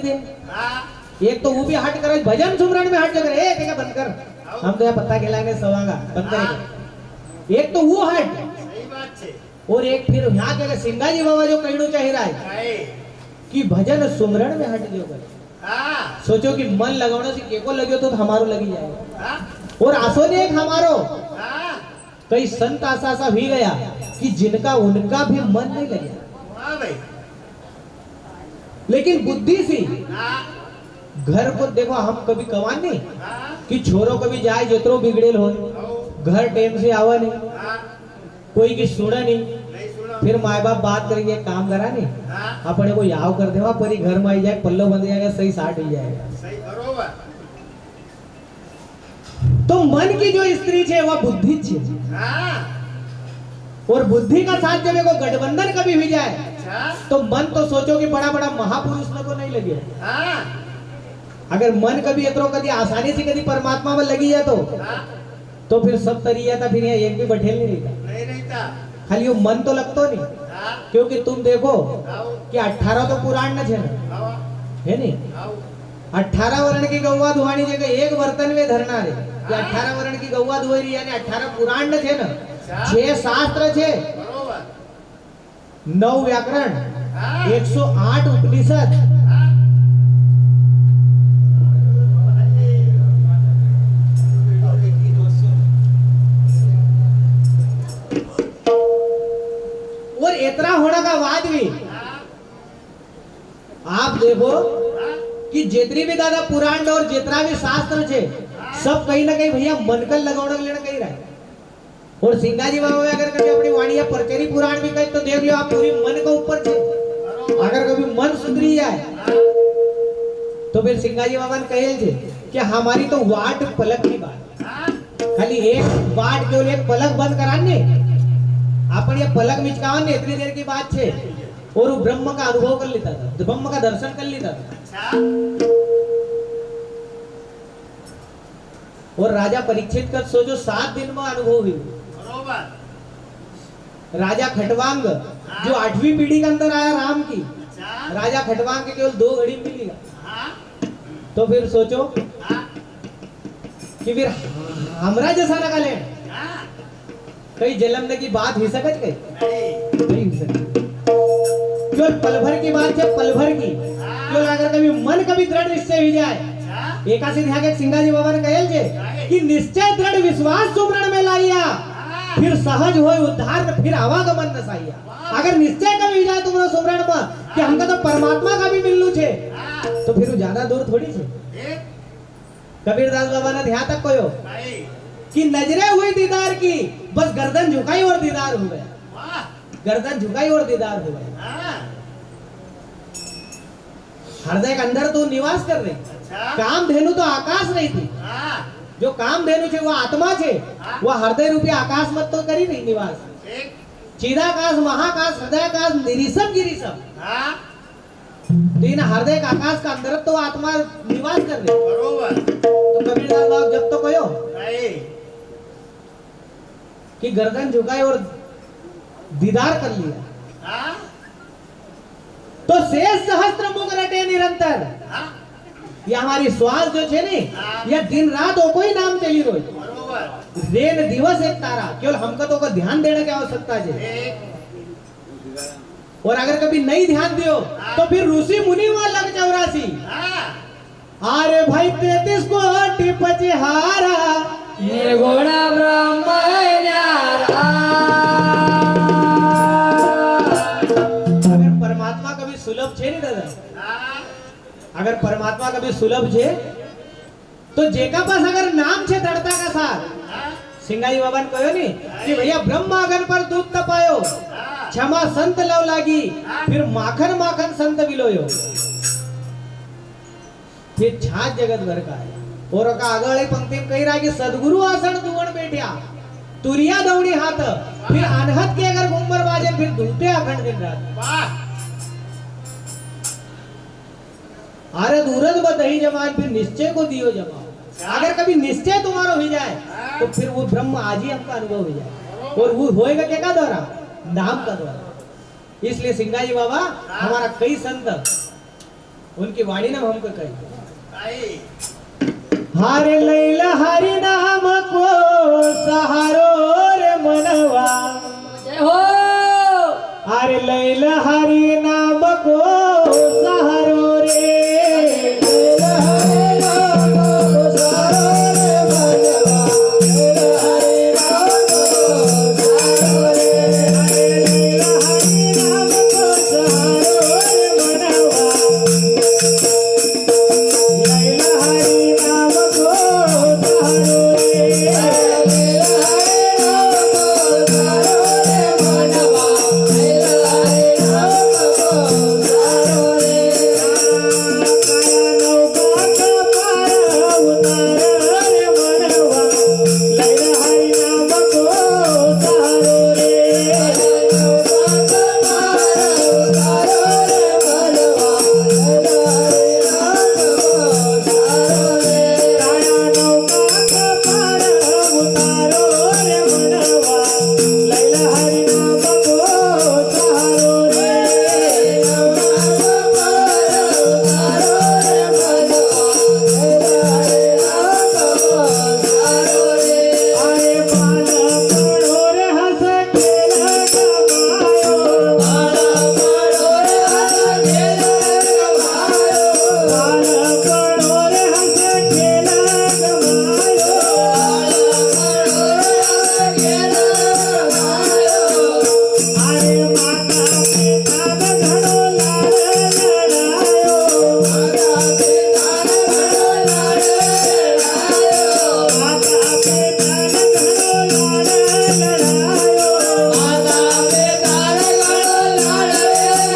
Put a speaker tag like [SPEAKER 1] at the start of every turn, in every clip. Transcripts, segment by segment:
[SPEAKER 1] दे। एक तो वो भी हट कर भजन सुमरण में हट जगह एक एक बंद कर, हम तो यहाँ पत्ता खिलाएंगे सवांगा बंद करेगा। एक तो वो हट,
[SPEAKER 2] सही बात है।
[SPEAKER 1] और एक फिर यहाँ के सिंगाजी बाबा जो कहना चाह रहा है कि भजन सुमरण में हट जो कर। सोचो कि मन लगाने से केको लगे तो हमारो लगी जाएगा। और आसो ने एक हमारो कई संत आशा भी गया कि जिनका उनका भी मन नहीं लगे, लेकिन बुद्धि सी घर को देखो। हम कभी कमान नहीं कि छोरो कभी जाए जितरो बिगड़ेल हो, घर टेम से आवा नहीं, कोई की सुना नहीं, फिर माए बाप बात करेंगे काम करा नहीं, अपने को याव कर देवा परी घर में आई जाए, पल्लो बंध जाएगा, सही साठ ही जाएगा।
[SPEAKER 2] सही बरोबर।
[SPEAKER 1] तो मन की जो स्त्री है वह बुद्धि है, और बुद्धि का साथ जब को गठबंधन कभी भी जाए तो मन तो सोचो कि बड़ा बड़ा महापुरुष न को नहीं लगे। अगर मन कभी इतरो कभी आसानी से कभी परमात्मा में लगी है तो फिर सब तरिया था, फिर एक भी बठेल नहीं रहता। खाली वो मन तो लगतो नहीं, क्योंकि तुम देखो कि 18 तो पुराण न है नहीं। 18 वर्ण की गौवा धुआनी जगह एक बर्तन में धरना रे, कि 18 वर्ण की गौवा धुआई रही यानी 18 पुराण न छे न, 6 शास्त्र छे, 9 व्याकरण, 108 उपनिषद, और इतना होने का बाद भी आप देखो कि जितनी भी दादा पुराण और जितना भी शास्त्र छे सब कहीं ना कहीं भैया मनकल लगाने लेना कहीं रहा है। और सिंगाजी बाबा अगर कभी अपनी वाणी या परचेरी पुराण भी कहे तो देख लो आप पूरी मन के ऊपर छे। अगर कभी मन सुधरी जाए तो फिर सिंगाजी बाबा ने कहे छे कि हमारी तो वाट पलक की बात, खाली एक वाट केवल एक पलक बंद कराने अपन ये पलक मिचकावन ने इतनी देर की बात छे, और वो ब्रह्म का अनुभव कर लेता था, ब्रह्म का दर्शन कर लेता था। और राजा परीक्षित का सोचो 7 दिन में अनुभव हुई। राजा खटवांग जो 8वीं पीढ़ी के अंदर आया राम की, राजा खटवांग के केवल 2 घड़ी मिलेगा। तो फिर सोचो कि फिर हमरा जैसा लगा ले कई जलमने की बात ही सकत नहीं हो सकती। जो पल भर की बात है, पल भर की जो अगर कभी मन कभी दृढ़ निश्चय हो जाए, एकासी ध्यान के सिंगाजी बाबा ने कहल जे कि निश्चय दृढ़ विश्वास सुमरण में लाइया, फिर सहज होय उद्धार, फिर आवागमन न साइया। अगर निश्चय कभी हो जाए तुम्हारा सुमरण में कि हमका तो परमात्मा का भी मिलनु छे, तो फिर ज्यादा दूर थोड़ी छे। कबीरदास बाबा ने ध्यान तक कहो कि नजरे हुई दीदार की, बस गर्दन झुकाई और दीदार हो गया, गर्दन झुकाई और दीदार हो गया। हृदय के अंदर तो निवास कर रही, काम धेनु तो आकाश नहीं थी, जो काम धेनु छे वो आत्मा छे, वो हृदय रूपी आकाश मत तो करी नहीं निवास। चिदाकाश, महाकाश, हृदयाकाश, निरीसम गिरीसम, तीन हृदय का आकाश का अंदर तो आत्मा निवास कर रही। बरोबर। तो कबीरदास बाबा जब तो कहो कि गर्दन झुकाए और दीदार कर लिया, तो शेष सहस्त्र मुख रटे निरंतर। ये हमारी श्वास जो छे ने, ये दिन रात हो कोई नाम चली रोज, रेन दिवस एक तारा, केवल हमको तो ध्यान देने की आवश्यकता है। और अगर कभी नहीं ध्यान दियो तो फिर ऋषि मुनि वहां लग 84। अरे भाई 33 कोटि पचहारा,
[SPEAKER 3] ये घोड़ा ब्रह्म
[SPEAKER 1] अगर परमात्मा कभी सुलभ छे नहीं दादा, अगर परमात्मा कभी सुलभ छे तो जेका पास अगर नाम छे दृढ़ता का साथ, सिंगाई बाबा ने कहो नी कि भैया ब्रह्म आगन पर दूध तपायो, क्षमा संत लव लागी, फिर माखन माखन संत विलोयो, फिर छाछ जगत भर का है। और का अगले पंक्ति में कही रहा कि सदगुरु आसन दुगण बैठा, तुरिया दौड़ी हाथ, फिर अनहद के अगर घुमर बाजे, फिर धूते अखंड दिन रात। अरे दूरद बदही जमान, फिर निश्चय को दियो जमा। अगर कभी निश्चय तुम्हारा हो जाए तो फिर वो ब्रह्म आज ही हमका अनुभव हो जाए, और वो होएगा क्या द्वारा? नाम का द्वारा। इसलिए सिंगाजी बाबा हमारा कई संत उनकी वाणी नाम हमको कही हारे लैला हरि नाम को सहारो रे मनवा
[SPEAKER 3] जय हो
[SPEAKER 1] अरे लैला हरि नाम को सहारो रे लैला हरि नाम को सहारो रे मनवा लैला हरि नाम को सहारो रे लैला हरि नाम को सहारो रे मनवा लैला हरि नाम को सहारो रे लैला हरि नाम को सहारो रे मनवा लैला हरि नाम को सहारो रे काया नौका का पार उतार रे मनवा लैला हरि नाम को सहारो रे नौका का पार उतार रे मनवा लैला हरि नाम को सहारो रे काया नौका का पार उतारो रे मनवा लैला हरि नाम को सहारो रे नौका का पार उतारो रे मनवा लैला हरि नाम को सहारो रे अरे बाल पड़ो रे हंस खेल कमायो बाल पड़ो रे हंस खेल कमायो बाल पड़ो रे हंस खेल कमायो बाल पड़ो रे हंस खेल कमायो अरे माता पिता घड़ो लाड़ लड़ायो माता पिता घड़ो लाड़ लड़ायो माता पिता घड़ो लाड़ लड़ायो माता पिता घड़ो लाड़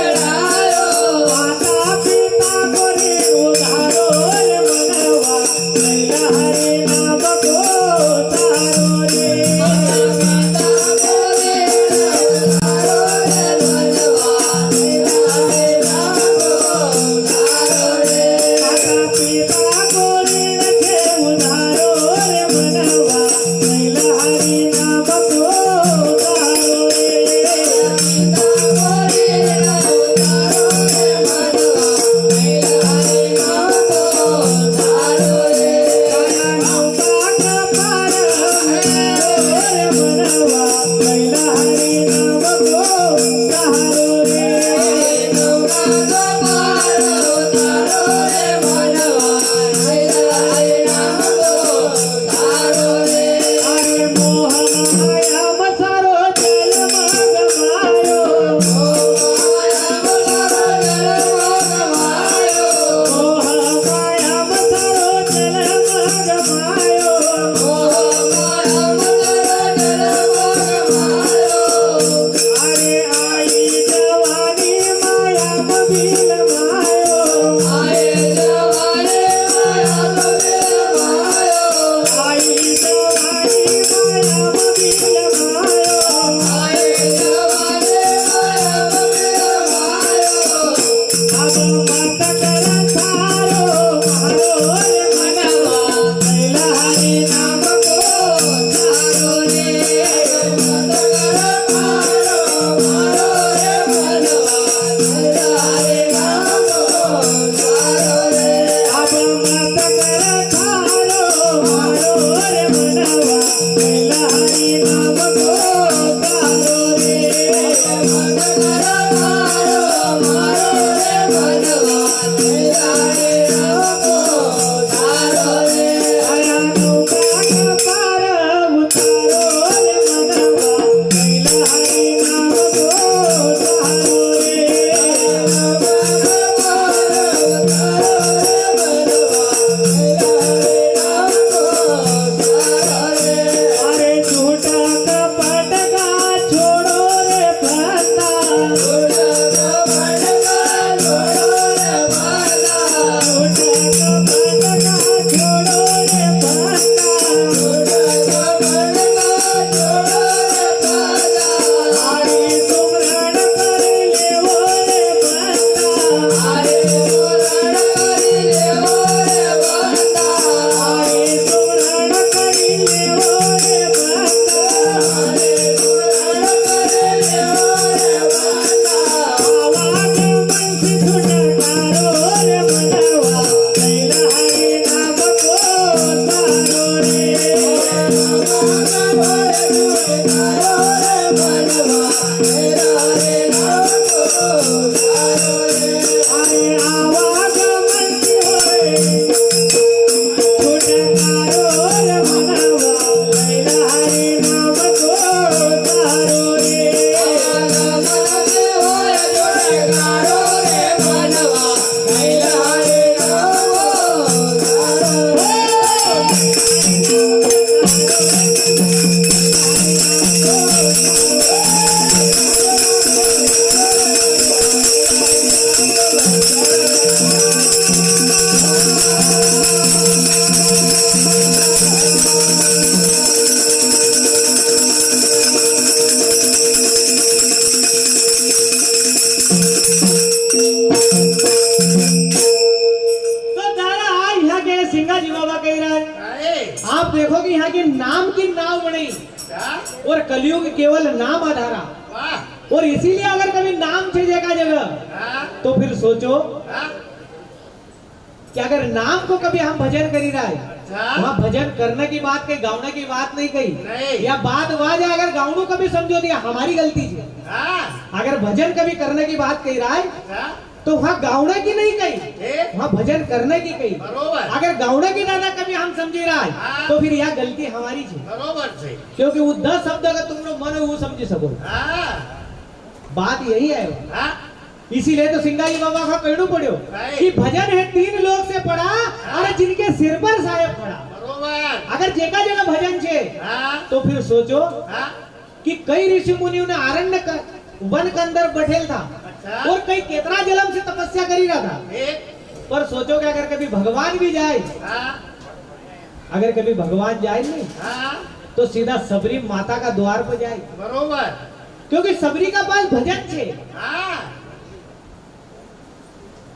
[SPEAKER 1] लड़ायो माता पिता गोरे उधारो रे मनवा लैला हरि नाम को सहारो रे माता पिता गोरे उधारो रे मनवा लैला हरि नाम को सहारो रे माता पिता गोरे रखे उधारो रे मनवा लैला हरि नाम को सहारो रे पिता गोरे उधारो रे मनवा लैला हरि नाम को सहारो रे काया नौका का पार रे मनवा लैला हरि नाम को सहारो रे नौका का पार उतारो रे मनवा लैला हरि नाम को सहारो रे अरे मोह माया मसारो जल मग मायो मोह माया मसारो जल मग मायो मोह माया मसारो जल मग मायो मोह माया मसारो जल मग मायो अरे आई जवानी माया मबिल मायो आए जवानी माया मबिल मायो आई जवानी माया मबिल मायो आए जवानी माया मबिल मायो अब मत कर थारो मारो रे मनवा लैला हरि नाम को सहारो रे मत कर थारो मारो रे मनवा लैला हरि नाम को सहारो रे अब मत कर थारो मारो रे मनवा लैला हरि नाम को सहारो रे मत कर थारो मारो रे मनवा लैला हरि नाम को सहारो रे आया नौका का पार उतारो रे मनवा लैला हरि नाम को सहारो रे नौका का पार उतारो रे मनवा लैला हरि आप देखो कि यहाँ के नाम की नाव बनी
[SPEAKER 2] क्या?
[SPEAKER 1] और कलयुग केवल नाम आधारा,
[SPEAKER 2] वाह!
[SPEAKER 1] और इसीलिए अगर कभी नाम छे जगह जगह
[SPEAKER 2] हाँ?
[SPEAKER 1] तो फिर सोचो
[SPEAKER 2] हाँ?
[SPEAKER 1] कि अगर नाम को कभी हम भजन करी रहा है,
[SPEAKER 2] अच्छा?
[SPEAKER 1] वहाँ भजन करने की बात कही, गाउने की बात नहीं कही,
[SPEAKER 2] नहीं।
[SPEAKER 1] या बात वाज अगर गाउनु कभी समझो दिया हमारी गलती है।
[SPEAKER 2] हाँ?
[SPEAKER 1] अगर भजन कभी करने की बात कही रहा है
[SPEAKER 2] अच्छा?
[SPEAKER 1] तो वहाँ गाउने की नहीं कही,
[SPEAKER 2] हे?
[SPEAKER 1] वहाँ भजन करने की कही।
[SPEAKER 2] बरोबर
[SPEAKER 1] अगर गाउने की दादा कभी हम समझी रहा है
[SPEAKER 2] हाँ।
[SPEAKER 1] तो फिर यह गलती हमारी है,
[SPEAKER 2] बरोबर से
[SPEAKER 1] क्योंकि वो 10 शब्द अगर तुम लोग मन वो समझी सको,
[SPEAKER 2] हाँ?
[SPEAKER 1] बात यही है।
[SPEAKER 2] हाँ?
[SPEAKER 1] इसीलिए तो सिंगाई बाबा का कहना पड़ो
[SPEAKER 2] नहीं।
[SPEAKER 1] कि भजन है 3 लोग से पड़ा और जिनके सिर पर साहेब पड़ा।
[SPEAKER 2] बरोबर
[SPEAKER 1] अगर जेका जगह भजन छे
[SPEAKER 2] हाँ?
[SPEAKER 1] तो फिर सोचो
[SPEAKER 2] हाँ?
[SPEAKER 1] कि कई ऋषि मुनियों ने वन के अंदर बैठेल था
[SPEAKER 2] अच्छा?
[SPEAKER 1] और कई केतरा जन्म से तपस्या करी रहा था,
[SPEAKER 2] हे?
[SPEAKER 1] पर सोचो कि अगर कभी भगवान भी जाए,
[SPEAKER 2] हाँ?
[SPEAKER 1] अगर कभी भगवान जाए नहीं
[SPEAKER 2] हाँ?
[SPEAKER 1] तो सीधा सबरी माता का द्वार पर जाए,
[SPEAKER 2] बरोबर
[SPEAKER 1] क्योंकि सबरी का पास भजन छे।
[SPEAKER 2] हाँ?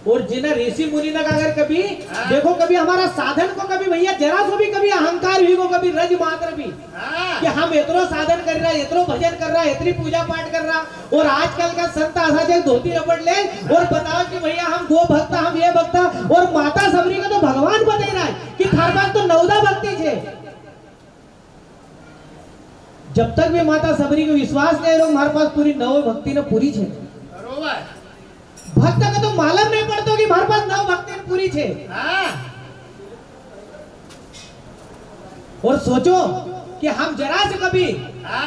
[SPEAKER 1] और जिन्हें ऋषि मुनि ने अगर कभी
[SPEAKER 2] हाँ।
[SPEAKER 1] देखो कभी हमारा साधन को कभी भैया जरा सो भी कभी अहंकार भी को कभी रज मात्र भी
[SPEAKER 2] हाँ?
[SPEAKER 1] कि हम इतनो साधन कर रहा है, इतनो भजन कर रहा है, इतनी पूजा पाठ कर रहा, और आजकल का संत आशा जब धोती रपट ले और बताओ कि भैया हम गो भक्त, हम ये भक्त, और माता सबरी का तो भगवान बता रहा है कि थार पास तो 9 भक्ति छे। जब तक भी माता सबरी को विश्वास नहीं रहो हमारे पास पूरी 9 भक्ति ने पूरी छे।
[SPEAKER 2] बरोबर
[SPEAKER 1] भक्त का तो मालूम नहीं पड़तो कि हमारे पास 9 भक्ति ने पूरी छे।
[SPEAKER 2] हाँ?
[SPEAKER 1] और सोचो कि हम जरा से कभी
[SPEAKER 2] हाँ?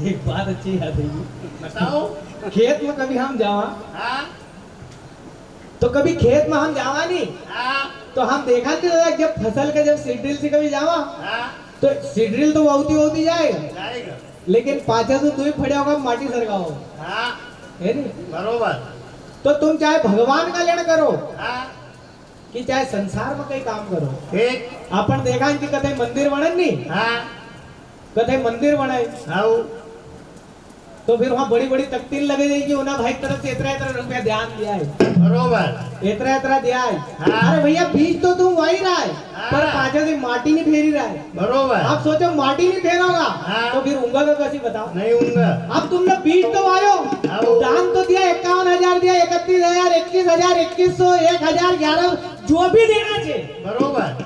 [SPEAKER 1] एक बात अच्छी याद है,
[SPEAKER 2] बताओ
[SPEAKER 1] खेत में कभी हम जावा
[SPEAKER 2] हाँ?
[SPEAKER 1] तो कभी खेत में हम जावा नहीं
[SPEAKER 2] हाँ?
[SPEAKER 1] तो हम देखा कि जब फसल का जब सीड्रिल से कभी जावा
[SPEAKER 2] हाँ?
[SPEAKER 1] तो सीड्रिल तो बहुती जाएगा,
[SPEAKER 2] जाएगा
[SPEAKER 1] लेकिन पाछे से तू फड़े होगा माटी सरगाओ,
[SPEAKER 2] हाँ?
[SPEAKER 1] है नहीं?
[SPEAKER 2] बरोबर
[SPEAKER 1] तो तुम चाहे भगवान का लेन करो
[SPEAKER 2] हाँ?
[SPEAKER 1] कि चाहे संसार में कई काम करो,
[SPEAKER 2] ठीक
[SPEAKER 1] अपन देखा कि कथे मंदिर बने नहीं,
[SPEAKER 2] हाँ?
[SPEAKER 1] कथे मंदिर बनाए
[SPEAKER 2] हाँ?
[SPEAKER 1] तो फिर वहाँ बड़ी बड़ी तख्ती लगे जाएगी, उन्हें भाई तरफ से इतना रुपया ध्यान दिया है,
[SPEAKER 2] बरोबर
[SPEAKER 1] इतना दिया है।
[SPEAKER 2] हाँ।
[SPEAKER 1] अरे भैया बीज तो तुम वही रहा है,
[SPEAKER 2] हाँ।
[SPEAKER 1] पर पाछे से माटी नहीं फेरी रहा है।
[SPEAKER 2] बरोबर
[SPEAKER 1] आप सोचो माटी नहीं फेरोगा
[SPEAKER 2] हाँ।
[SPEAKER 1] तो फिर उंगा का कैसी बताओ।
[SPEAKER 2] नहीं होगा
[SPEAKER 1] अब तुमने बीज तो आयो,
[SPEAKER 2] हाँ।
[SPEAKER 1] दान तो दिया 51,000 दिया, 31,000, 21,000, 2100, 1,000, 11 जो भी देना चाहिए,
[SPEAKER 2] बरोबर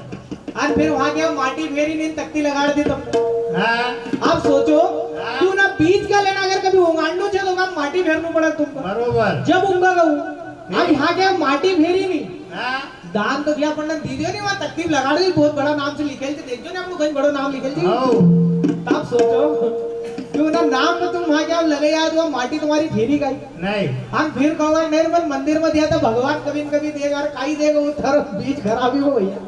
[SPEAKER 1] और फिर वहाँ गया माटी फेरी नहीं तख्ती लगा दी तुमने।
[SPEAKER 2] हाँ?
[SPEAKER 1] आप सोचो
[SPEAKER 2] हाँ।
[SPEAKER 1] क्यों ना बीज का लेना, अगर कभी उंगाड़ू छे तो काम माटी फेरना पड़ा तुमको,
[SPEAKER 2] बरोबर
[SPEAKER 1] जब उंगा कहूँ। अब यहाँ क्या माटी फेरी नहीं,
[SPEAKER 2] हाँ?
[SPEAKER 1] दान तो दिया पंडित दीजिए नहीं, वहाँ तख्ती लगा दी, बहुत बड़ा नाम से लिखेल थे, देखो ना आपको कहीं बड़ा नाम लिखेल थी।
[SPEAKER 2] हाँ?
[SPEAKER 1] आप सोचो क्यों ना नाम में तुम वहाँ क्या लगे याद हुआ माटी तुम्हारी फेरी गई।
[SPEAKER 2] नहीं
[SPEAKER 1] हम फिर कहोगे नहीं मन मंदिर में दिया था भगवान कभी न कभी देगा, और काई देगा वो थारो बीज खराब ही हो भैया,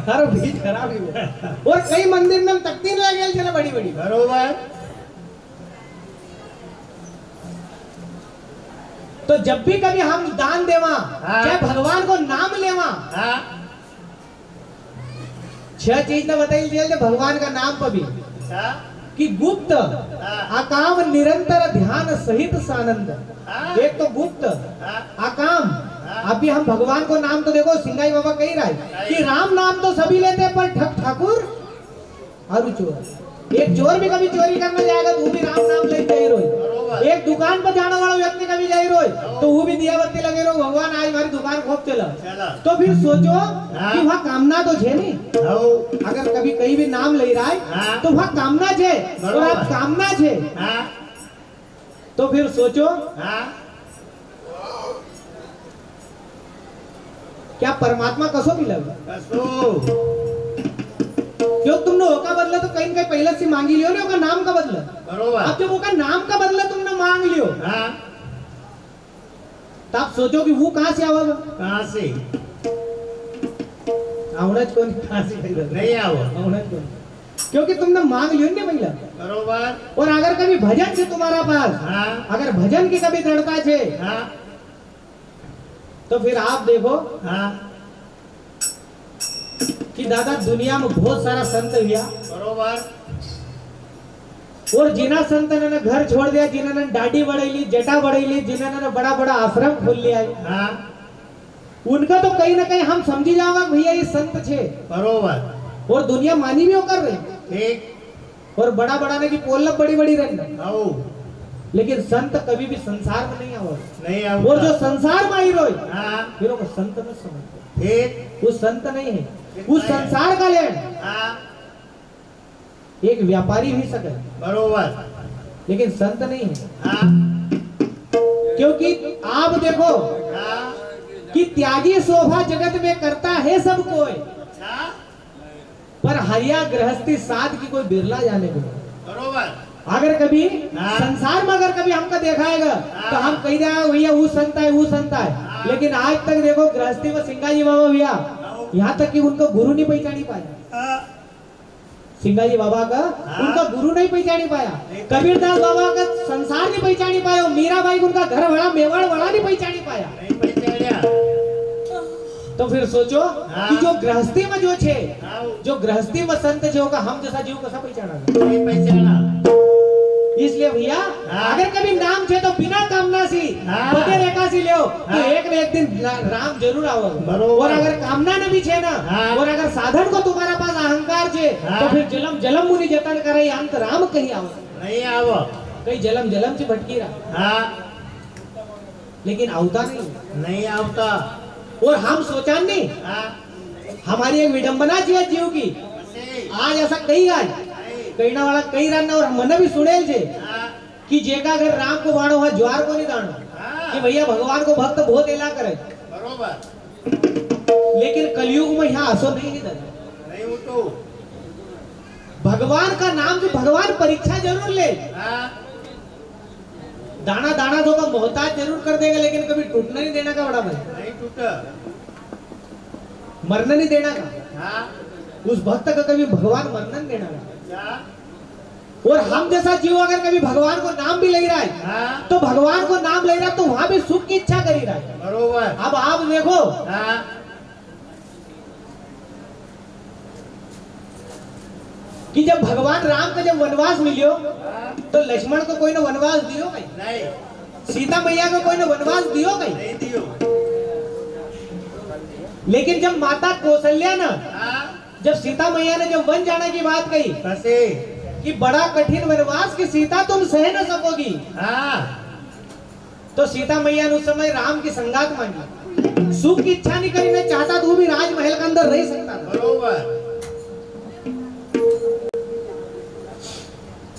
[SPEAKER 1] थारो बीज खराब ही हो। और कई मंदिर में तख्ती लगे थे ना बड़ी बड़ी,
[SPEAKER 2] बरोबर
[SPEAKER 1] तो जब भी कभी हम दान देवा
[SPEAKER 2] हाँ।
[SPEAKER 1] चाहे भगवान को नाम लेवा,
[SPEAKER 2] हाँ?
[SPEAKER 1] 6 चीज ने बताई दिया थे भगवान का नाम पर भी
[SPEAKER 2] हाँ?
[SPEAKER 1] कि गुप्त अकाम निरंतर ध्यान सहित सानंद।
[SPEAKER 2] हाँ?
[SPEAKER 1] एक तो गुप्त
[SPEAKER 2] हाँ?
[SPEAKER 1] अकाम,
[SPEAKER 2] हाँ।
[SPEAKER 1] अभी हम भगवान को नाम तो देखो सिंगाई बाबा कही रहा है कि राम नाम तो सभी लेते हैं पर ठग ठाकुर और चोर, एक चोर भी कभी चोरी करने जाएगा तो वो भी राम नाम ले जाई रोई,
[SPEAKER 2] बरोबर
[SPEAKER 1] एक दुकान पर जाने वाला व्यक्ति कभी जाई रोई तो वो भी दिया बत्ती लगे रहो भगवान आज हमारी दुकान खोप चला।
[SPEAKER 2] चला
[SPEAKER 1] तो फिर सोचो
[SPEAKER 2] हाँ।
[SPEAKER 1] कि वहाँ कामना तो है नहीं,
[SPEAKER 2] हाँ?
[SPEAKER 1] अगर कभी कहीं भी नाम ले रहा है
[SPEAKER 2] हाँ।
[SPEAKER 1] तो वहाँ कामना छे, और
[SPEAKER 2] बरोबर।
[SPEAKER 1] आप कामना छे
[SPEAKER 2] हाँ?
[SPEAKER 1] तो फिर सोचो
[SPEAKER 2] हाँ?
[SPEAKER 1] क्या परमात्मा कसो मिलेगा,
[SPEAKER 2] कसो
[SPEAKER 1] क्यों तुमने ओका बदला तो कहीं न कहीं पहले से मांगी लियो, ओका नाम का बदला,
[SPEAKER 2] बरोबर
[SPEAKER 1] अब जब ओका नाम का बदला तुमने मांग लियो
[SPEAKER 2] हाँ?
[SPEAKER 1] तो आप सोचो कि वो कहाँ से आवेगा,
[SPEAKER 2] कहाँ से
[SPEAKER 1] आवड़ज कौन कहाँ से खरीदा,
[SPEAKER 2] नहीं आओ
[SPEAKER 1] आवड़ज कौन, क्योंकि तुमने मांग लियो ना पहले।
[SPEAKER 2] बरोबर
[SPEAKER 1] और अगर कभी भजन से तुम्हारा पास,
[SPEAKER 2] हाँ?
[SPEAKER 1] अगर भजन की कभी दृढ़ता छे
[SPEAKER 2] हाँ?
[SPEAKER 1] तो फिर आप देखो
[SPEAKER 2] हाँ?
[SPEAKER 1] कि दादा दुनिया में बहुत सारा संत हुआ,
[SPEAKER 2] बरोबर
[SPEAKER 1] और जिना संत ने घर छोड़ दिया, जिन्होंने दाढ़ी बढ़ाई, जटा बढ़ाई, जिन्होंने बड़ा बड़ा आश्रम खोल लिया है,
[SPEAKER 2] हाँ
[SPEAKER 1] उनका तो कहीं ना कहीं हम समझी जाओगा भैया ये संत छे,
[SPEAKER 2] बरोबर
[SPEAKER 1] और दुनिया मानी भी हो कर रहे,
[SPEAKER 2] ठीक
[SPEAKER 1] और बड़ा बड़ा ने की पोलप बड़ी बड़ी रहना,
[SPEAKER 2] आओ
[SPEAKER 1] लेकिन संत कभी भी संसार में नहीं आओ,
[SPEAKER 2] नहीं आओ
[SPEAKER 1] और जो संसार में आई रोई
[SPEAKER 2] हाँ
[SPEAKER 1] फिर वो संत न समझते,
[SPEAKER 2] ठीक
[SPEAKER 1] वो संत नहीं है, वो संसार का लेन
[SPEAKER 2] हाँ
[SPEAKER 1] एक व्यापारी भी सके,
[SPEAKER 2] बरोबर
[SPEAKER 1] लेकिन संत नहीं है।
[SPEAKER 2] हाँ
[SPEAKER 1] क्योंकि आप देखो
[SPEAKER 2] हाँ
[SPEAKER 1] कि त्यागी शोभा जगत में करता है सब कोई,
[SPEAKER 2] अच्छा
[SPEAKER 1] पर हरिया गृहस्थी साध की कोई बिरला जाने को नहीं।
[SPEAKER 2] बरोबर
[SPEAKER 1] अगर कभी
[SPEAKER 2] हाँ।
[SPEAKER 1] संसार में अगर कभी हमको देखाएगा तो हम कही जाएगा भैया वो संत है, वो संत है, लेकिन आज तक देखो गृहस्थी में सिंगाजी बाबा भैया यहाँ तक कि उनको गुरु नहीं पहचानी पाया, सिंगाजी बाबा का उनका गुरु नहीं पहचानी पाया, कबीरदास बाबा का संसार नहीं पहचानी पाया, मीराबाई उनका घर बड़ा मेवाड़ बड़ा नहीं पहचानी पाया।
[SPEAKER 2] नहीं पहचानिया
[SPEAKER 1] तो फिर सोचो कि जो गृहस्थी में जो छे,
[SPEAKER 2] आओ
[SPEAKER 1] जो गृहस्थी में संत जो होगा, हम जैसा जीव कैसा पहचाना,
[SPEAKER 2] नहीं पहचाना
[SPEAKER 1] इसलिए भैया
[SPEAKER 2] हाँ।
[SPEAKER 1] अगर कभी नाम छे तो बिना कामना सी
[SPEAKER 2] हाँ।
[SPEAKER 1] बदे रेखा सी ले तो
[SPEAKER 2] हाँ।
[SPEAKER 1] एक न एक दिन राम जरूर आओगे,
[SPEAKER 2] बरोबर।
[SPEAKER 1] और अगर कामना न भी छे ना,
[SPEAKER 2] हाँ।
[SPEAKER 1] और अगर साधन को तुम्हारा पास अहंकार छे
[SPEAKER 2] हाँ।
[SPEAKER 1] तो फिर जलम जलम मुनि जतन करे अंत राम कहीं आओ,
[SPEAKER 2] नहीं आओ
[SPEAKER 1] कहीं जलम जलम से भटकी रहा,
[SPEAKER 2] हाँ
[SPEAKER 1] लेकिन आवता नहीं,
[SPEAKER 2] नहीं आवता
[SPEAKER 1] और हम सोचा नहीं,
[SPEAKER 2] हाँ
[SPEAKER 1] हमारी एक विडंबना चाहिए जीव की,
[SPEAKER 2] बसे
[SPEAKER 1] आज ऐसा कई आज कहना वाला कई रहना, और मन भी सुनेल छे
[SPEAKER 2] हाँ
[SPEAKER 1] कि जेका अगर राम को बाणो है ज्वार को नहीं दानो,
[SPEAKER 2] हाँ
[SPEAKER 1] कि भैया भगवान को भक्त बहुत एला करे,
[SPEAKER 2] बरोबर
[SPEAKER 1] लेकिन कलयुग में यहाँ असो नहीं है दादा,
[SPEAKER 2] नहीं उठो
[SPEAKER 1] भगवान का नाम जो भगवान परीक्षा जरूर ले,
[SPEAKER 2] हाँ
[SPEAKER 1] दाना दाना तो का मोहताज जरूर कर देगा, लेकिन कभी टूटने नहीं देना का बड़ा भाई,
[SPEAKER 2] नहीं टूटा
[SPEAKER 1] मरने नहीं देना का,
[SPEAKER 2] हाँ
[SPEAKER 1] उस भक्त का कभी भगवान मरने नहीं देना का।
[SPEAKER 2] अच्छा
[SPEAKER 1] और हम जैसा जीव अगर कभी भगवान को नाम भी ले रहा है
[SPEAKER 2] हाँ
[SPEAKER 1] तो भगवान को नाम ले रहा है तो वहां भी सुख की इच्छा कर ही रहा है।
[SPEAKER 2] बरोबर
[SPEAKER 1] अब आप देखो
[SPEAKER 2] हाँ
[SPEAKER 1] कि जब भगवान राम का जब वनवास मिलियो तो लक्ष्मण को कोई ने वनवास दियो भाई,
[SPEAKER 2] नहीं
[SPEAKER 1] सीता मैया को कोई ने वनवास दियो भाई,
[SPEAKER 2] नहीं दियो
[SPEAKER 1] लेकिन जब माता कौशल्या ना
[SPEAKER 2] हाँ
[SPEAKER 1] जब सीता मैया ने जब वन जाने की बात कही
[SPEAKER 2] बसे
[SPEAKER 1] कि बड़ा कठिन वनवास की सीता तुम सह न सकोगी,
[SPEAKER 2] हाँ
[SPEAKER 1] तो सीता मैया ने उस समय राम की संगात मांगी, सुख की इच्छा नहीं करी, मैं चाहता तो वो भी राजमहल के अंदर रह सकता था,
[SPEAKER 2] बरोबर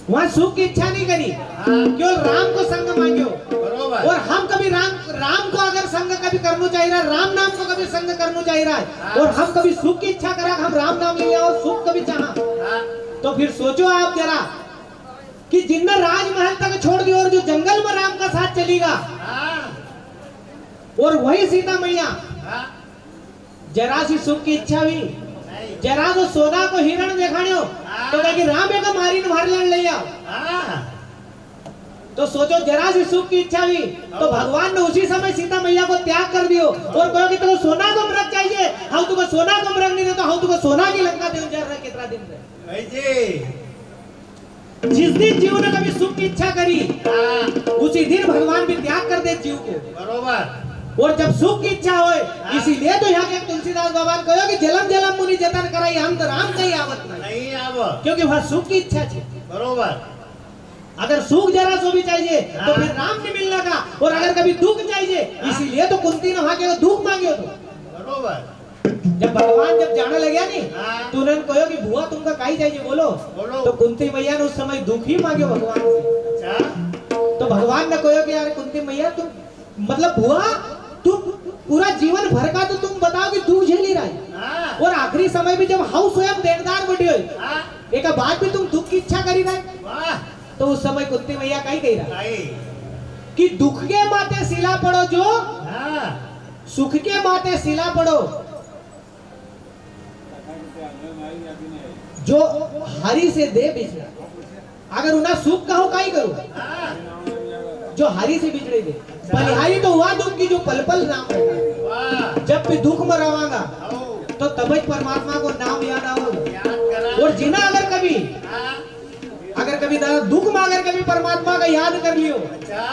[SPEAKER 1] वहां सुख की इच्छा नहीं करी, केवल राम को संग मांगियो,
[SPEAKER 2] बरोबर
[SPEAKER 1] और हम कभी राम को अगर संग कभी करना चाहिए रहा, राम नाम को कभी संग करना चाहिए रहा, और हम कभी सुख की इच्छा करा हम राम नाम ले और सुख कभी चाहा,
[SPEAKER 2] हाँ
[SPEAKER 1] तो फिर सोचो आप जरा कि जिनने राजमहल तक छोड़ दिया और जो जंगल में राम का साथ चलेगा,
[SPEAKER 2] हाँ
[SPEAKER 1] और वही सीता मैया
[SPEAKER 2] हाँ
[SPEAKER 1] जरा सी सुख की इच्छा हुई,
[SPEAKER 2] नहीं
[SPEAKER 1] जरा तो सोना को हिरण देखाने हो तो कहे कि राम एक मारी न मार लेने ले आओ,
[SPEAKER 2] हाँ
[SPEAKER 1] तो सोचो जरा सी सुख की इच्छा हुई तो भगवान ने उसी समय सीता मैया को त्याग कर दियो और कहो कि तुमको सोना को मृग चाहिए, हम तुमको सोना को मृग नहीं देता, हम तुमको सोना की लंका दे जा रहा है, कितना दिन रहे। जिस दिन जीव ने कभी सुख की इच्छा करी उसी दिन भगवान भी त्याग कर दे जीव को,
[SPEAKER 2] बरोबर
[SPEAKER 1] और जब सुख की इच्छा होए इसीलिए तो यहाँ के तुलसीदास बाबा ने कहो कि जलम जलम मुनि जतन कराई अंत राम कहीं आवत नहीं,
[SPEAKER 2] नहीं आवो
[SPEAKER 1] क्योंकि वह सुख की इच्छा थी,
[SPEAKER 2] बरोबर
[SPEAKER 1] अगर सुख जरा सो भी चाहिए तो फिर राम नहीं मिलने का, और अगर कभी दुख चाहिए इसीलिए तो कुंती ने वहां के दुख मांगे तो,
[SPEAKER 2] बरोबर
[SPEAKER 1] जब भगवान जब जाने लगे नहीं
[SPEAKER 2] हाँ।
[SPEAKER 1] तो उन्होंने कहो कि बुआ तुमका काई चाहिए बोलो,
[SPEAKER 2] बोलो।
[SPEAKER 1] तो कुंती मैया ने उस समय दुख ही मांगे भगवान से,
[SPEAKER 2] अच्छा
[SPEAKER 1] तो भगवान ने कहो कि यार कुंती मैया तुम मतलब बुआ तुम पूरा जीवन भर का तो तुम बताओ कि दुख झेल ही रहा है,
[SPEAKER 2] हाँ
[SPEAKER 1] और आखिरी समय में जब हाउ स्वयं देनदार बैठे हो
[SPEAKER 2] हाँ
[SPEAKER 1] एक बात भी तुम दुख की इच्छा करी रहे,
[SPEAKER 2] वाह
[SPEAKER 1] तो उस समय कुंती मैया कही कही रहा
[SPEAKER 2] आई
[SPEAKER 1] कि दुख के माते सिला पड़ो जो
[SPEAKER 2] हाँ
[SPEAKER 1] सुख के माते सिला पड़ो, जो हरि से दे बिछड़ा, अगर उन्हें सुख कहो काई करो,
[SPEAKER 2] हाँ
[SPEAKER 1] जो हरि से बिछड़े दे, बलिहारी तो हुआ दुख की जो पल पल नाम रखा,
[SPEAKER 2] वाह
[SPEAKER 1] जब भी दुख में रवांगा
[SPEAKER 2] आओ
[SPEAKER 1] तो तब परमात्मा को नाम याद आओगे,
[SPEAKER 2] याद करा
[SPEAKER 1] और जिना अगर कभी
[SPEAKER 2] हाँ
[SPEAKER 1] अगर कभी दादा दुख में अगर कभी परमात्मा का याद कर लियो
[SPEAKER 2] अच्छा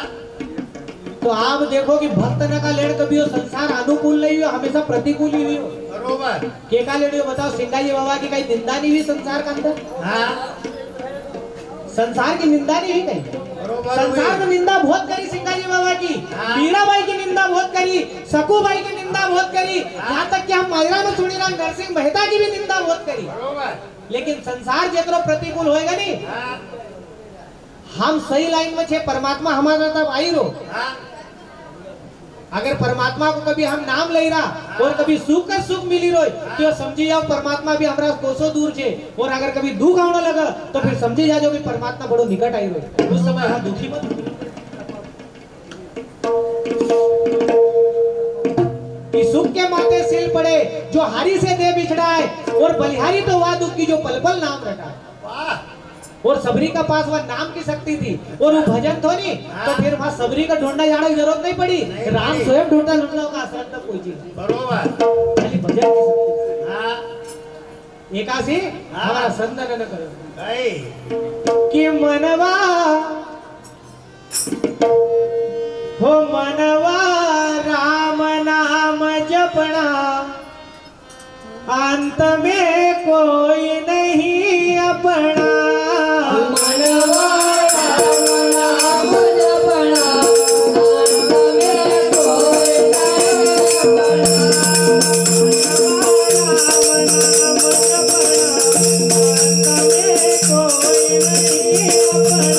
[SPEAKER 1] तो आप देखो कि भक्त न का लेड़ कभी हो संसार अनुकूल नहीं हो हमेशा प्रतिकूल ही हुई हो
[SPEAKER 2] बरोबर
[SPEAKER 1] के का लेड़ हो बताओ सिंगाजी बाबा की कहीं निंदा नहीं हुई संसार के अंदर
[SPEAKER 2] हाँ
[SPEAKER 1] संसार की निंदा नहीं हुई कहीं
[SPEAKER 2] बरोबर
[SPEAKER 1] संसार
[SPEAKER 2] हुई।
[SPEAKER 1] में निंदा बहुत करी सिंगाजी बाबा की
[SPEAKER 2] हाँ।
[SPEAKER 1] मीराबाई की निंदा बहुत करी सकूबाई की निंदा बहुत करी यहाँ तक कि हम मायरा में सुनीराम नरसिंह मेहता की भी निंदा बहुत करी
[SPEAKER 2] बरोबर
[SPEAKER 1] लेकिन संसार जितना प्रतिकूल होएगा नहीं
[SPEAKER 2] हाँ
[SPEAKER 1] हम सही लाइन में छे परमात्मा हमारा तब आई रो
[SPEAKER 2] हाँ
[SPEAKER 1] अगर परमात्मा को कभी हम नाम ले रहा और कभी सुख का सुख मिली रोय तो समझी जाओ परमात्मा भी हमारा कोसों दूर छे और अगर कभी दुख आने लगा तो फिर समझी जाओ कि परमात्मा बड़ो निकट आई रोय उस समय हम दुखी मत कि सुख के माथे सिल पड़े जो हारी से दे बिछड़ा है और बलिहारी तो वह दुख की जो पल पल नाम रटा है
[SPEAKER 2] वाह
[SPEAKER 1] और सबरी का पास वह नाम की शक्ति थी और वो भजन तो नहीं तो फिर वहां सबरी का ढूंढना जाने की जरूरत नहीं पड़ी राम स्वयं ढूंढता ढूंढता होगा आश्रम तक कोई चीज
[SPEAKER 2] बरोबर
[SPEAKER 1] खाली भजन की शक्ति
[SPEAKER 2] हाँ
[SPEAKER 1] एकासी हमारा संदन न करो
[SPEAKER 2] भाई
[SPEAKER 1] कि मनवा हो मनवा राम नाम जपना अंत में कोई नहीं अपना
[SPEAKER 3] मनवा राम नाम जपना, अंत में कोई नहीं अपना।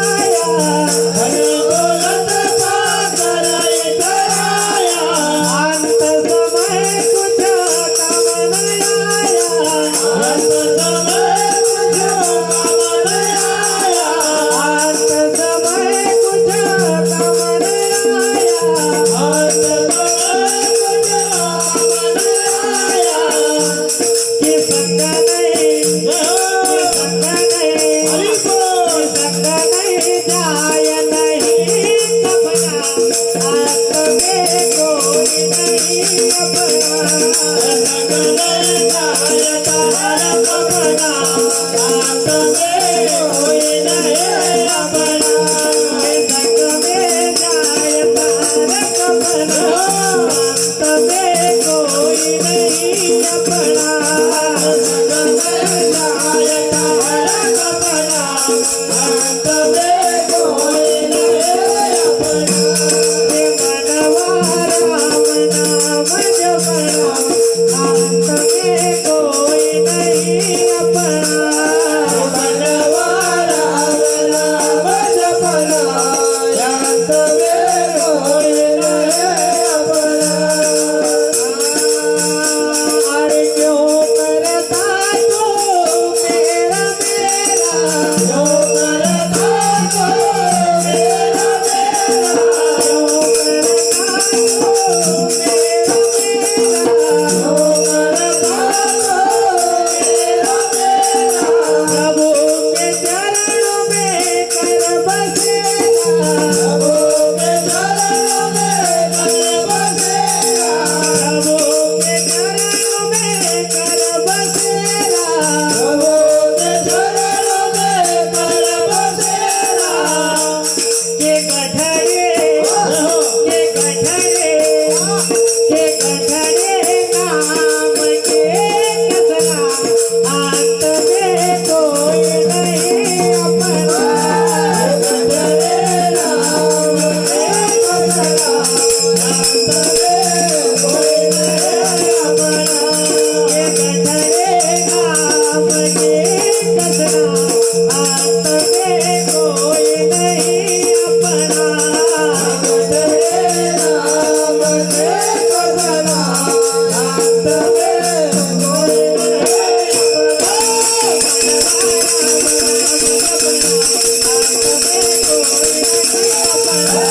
[SPEAKER 1] धन दौलत
[SPEAKER 3] पड़ा